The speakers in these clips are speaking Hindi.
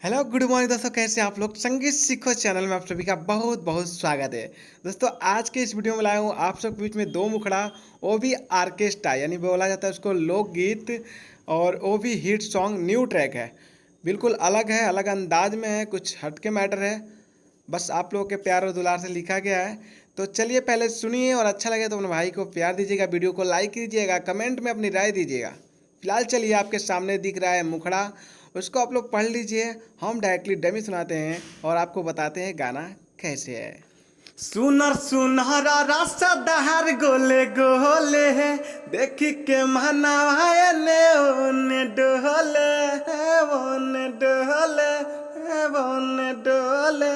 हेलो गुड मॉर्निंग दोस्तों, कैसे आप लोग। संगीत सीखो चैनल में आप सभी का बहुत बहुत स्वागत है। दोस्तों आज के इस वीडियो में लाया हूँ आप सब के बीच में दो मुखड़ा, वो भी आर्केस्ट्रा यानी बोला जाता है उसको लोकगीत, और वो भी हिट सॉन्ग। न्यू ट्रैक है, बिल्कुल अलग है, अलग अंदाज में है, कुछ हटके मैटर है, बस आप लोगों के प्यार और दुलार से लिखा गया है। तो चलिए पहले सुनिए, और अच्छा लगे तो अपने भाई को प्यार दीजिएगा, वीडियो को लाइक कीजिएगा, कमेंट में अपनी राय दीजिएगा। फिलहाल चलिए, आपके सामने दिख रहा है मुखड़ा, उसको आप लोग पढ़ लीजिए। हम डायरेक्टली डमी सुनाते हैं और आपको बताते हैं गाना कैसे है। सुनर सुनहरा रसदार गोले गोले, देखी के मनावाए ने ओने डोले, ओने डोले, ओने डोले।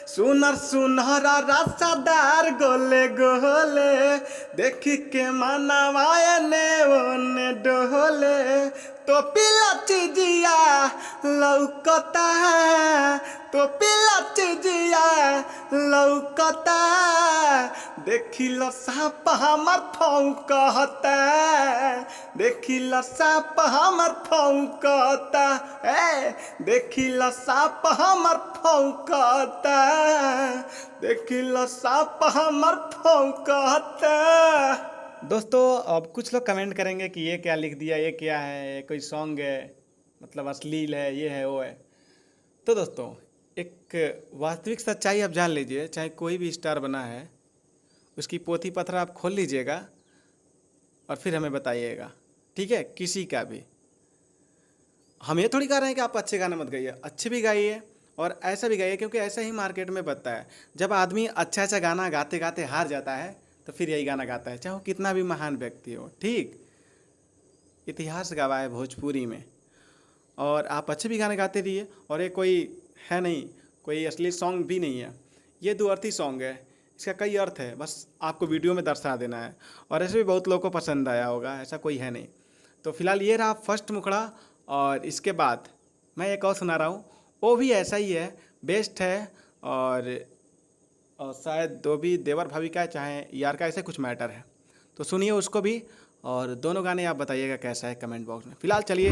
सुनर सुनहरा रसदार गोले गोले, देखी के मनावाए ने ओने डोले। तो पिला चिजिया लौकता है, तो पिला चिजिया लौकता, देखी लो साप हमर फौकता, देखी लो साप हमर फौकता, देखी लो साप हमर फौकता, देखी लो साप हमर फौकता। दोस्तों अब कुछ लोग कमेंट करेंगे कि ये क्या लिख दिया, ये क्या है, ये कोई सॉन्ग है, मतलब अश्लील है, ये है वो है। तो दोस्तों एक वास्तविक सच्चाई आप जान लीजिए, चाहे कोई भी स्टार बना है उसकी पोथी पत्र आप खोल लीजिएगा और फिर हमें बताइएगा, ठीक है। किसी का भी हम ये थोड़ी कह रहे हैं कि आप अच्छे गाने मत गाइए, अच्छे भी गाइए और ऐसा भी गाइए, क्योंकि ऐसा ही मार्केट में बनता है। जब आदमी अच्छा अच्छा गाना गाते गाते हार जाता है तो फिर यही गाना गाता है, चाहे वो कितना भी महान व्यक्ति हो, ठीक। इतिहास गवाह है भोजपुरी में, और आप अच्छे भी गाने गाते रहिए। और ये कोई है नहीं, कोई असली सॉन्ग भी नहीं है, ये दो अर्थी सॉन्ग है, इसका कई अर्थ है, बस आपको वीडियो में दर्शा देना है। और ऐसे भी बहुत लोगों को पसंद आया होगा, ऐसा कोई है नहीं। तो फिलहाल ये रहा फर्स्ट मुखड़ा, और इसके बाद मैं एक और सुना रहा हूँ, वो भी ऐसा ही है, बेस्ट है। और शायद दो भी देवर भाभी का चाहे यार का, ऐसे कुछ मैटर है, तो सुनिए उसको भी। और दोनों गाने आप बताइएगा कैसा है कमेंट बॉक्स में। फिलहाल चलिए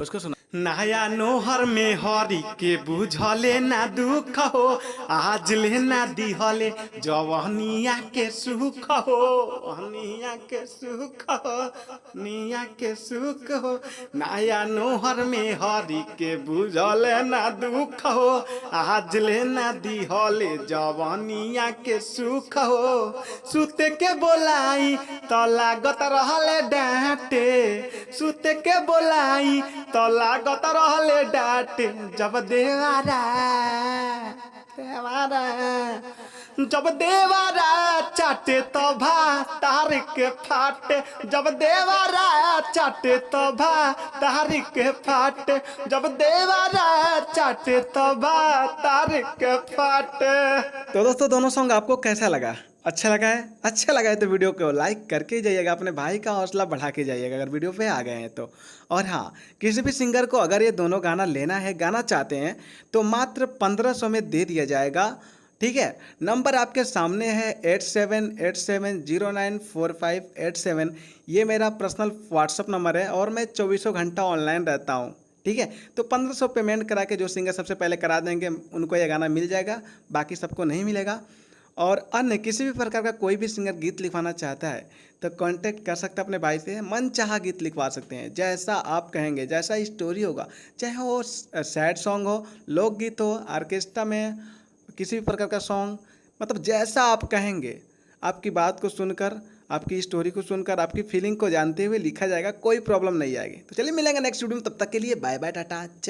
उसको सुना। नया नोहर में हरी के बुझले ना दुख हो, आज ले ना दिहले जवनिया के सुख हो, निया के सुख हो, निया के सुख हो। नया नोहर में हरी के बुझले ना दुख हो, आज ले ना दिहले जवनिया के सुख हो। सुते के बोलाई तो लागत रहले डांटे, सुते के बोलाई तो लागत रहले डांटे, जब देवारा देवारा जब देवारा चाटे तो भातार के फाटे, जब देवारा चाटे तो भातार के फाटे, जब देवारा चाटे तो भातार के फाटे। तो दोस्तों दोनों सॉन्ग आपको कैसा लगा, अच्छा लगा है? अच्छा लगा है तो वीडियो को लाइक करके जाइएगा, अपने भाई का हौसला बढ़ा के जाइएगा अगर वीडियो पे आ गए हैं तो। और हाँ, किसी भी सिंगर को अगर ये दोनों गाना लेना है, गाना चाहते हैं, तो मात्र 1500 में दे दिया जाएगा, ठीक है। नंबर आपके सामने है 8787094587। ये मेरा पर्सनल व्हाट्सअप नंबर है, और मैं 24 घंटा ऑनलाइन रहता हूँ, ठीक है। तो 1500 पेमेंट करा के जो सिंगर सबसे पहले करा देंगे उनको ये गाना मिल जाएगा, बाकी सबको नहीं मिलेगा। और अन्य किसी भी प्रकार का कोई भी सिंगर गीत लिखवाना चाहता है तो कांटेक्ट कर सकता है अपने भाई से, मन चाहा गीत लिखवा सकते हैं, जैसा आप कहेंगे, जैसा स्टोरी होगा, चाहे वो सैड सॉन्ग हो, लोकगीत हो, ऑर्केस्ट्रा में किसी भी प्रकार का सॉन्ग, मतलब जैसा आप कहेंगे, आपकी बात को सुनकर, आपकी स्टोरी को सुनकर, आपकी फीलिंग को जानते हुए लिखा जाएगा, कोई प्रॉब्लम नहीं आएगी। तो चलिए मिलेंगे नेक्स्ट वीडियो में, तब तक के लिए बाय बाय, टाटा, जय।